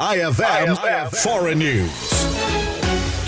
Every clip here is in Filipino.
IFM Foreign News.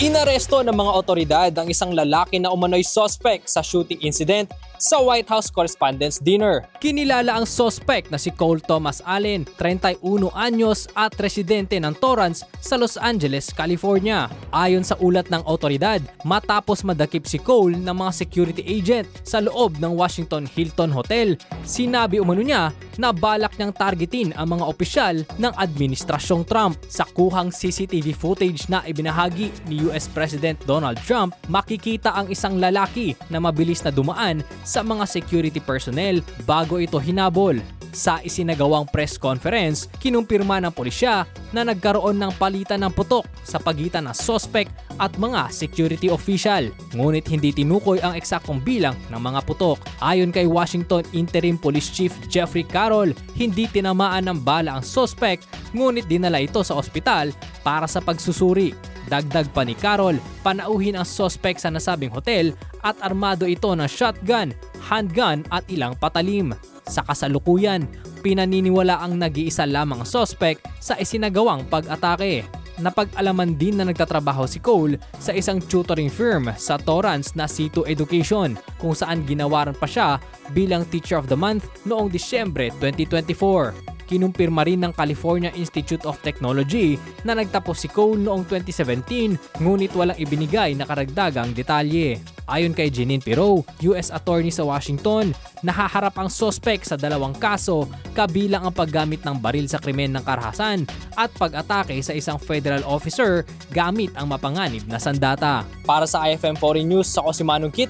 Inaresto ng mga otoridad ang isang lalaki na umano'y suspect sa shooting incident sa White House Correspondents' Dinner. Kinilala ang suspect na si Cole Thomas Allen, 31 anyos at residente ng Torrance sa Los Angeles, California. Ayon sa ulat ng otoridad, matapos madakip si Cole ng mga security agent sa loob ng Washington Hilton Hotel, sinabi umano niya na balak niyang targetin ang mga opisyal ng Administrasyong Trump. Sa kuhang CCTV footage na ibinahagi ni US President Donald Trump, makikita ang isang lalaki na mabilis na dumaan sa mga security personnel bago ito hinabol. Sa isinagawang press conference, kinumpirma ng pulisya na nagkaroon ng palitan ng putok sa pagitan ng suspect at mga security official. Ngunit hindi tinukoy ang eksaktong bilang ng mga putok. Ayon kay Washington Interim Police Chief Jeffrey Carroll, hindi tinamaan ng bala ang suspect ngunit dinala ito sa ospital para sa pagsusuri. Dagdag pa ni Carroll, panauhin ang suspect sa nasabing hotel at armado ito ng shotgun, handgun at ilang patalim. Sa kasalukuyan, pinaniniwala ang nag-iisa lamang suspect sa isinagawang pag-atake. Napag-alaman din na nagtatrabaho si Cole sa isang tutoring firm sa Torrance na C2 Education, kung saan ginawaran pa siya bilang Teacher of the Month noong Disyembre 2024. Kinumpirma rin ng California Institute of Technology na nagtapos si Cole noong 2017 ngunit walang ibinigay na karagdagang detalye. Ayon kay Jeanine Pirro, US Attorney sa Washington, nahaharap ang suspect sa dalawang kaso kabilang ang paggamit ng baril sa krimen ng karahasan at pag-atake sa isang federal officer gamit ang mapanganib na sandata. Para sa IFM Foreign News, ako si Manong Kit,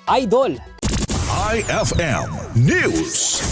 Idol! IFM News.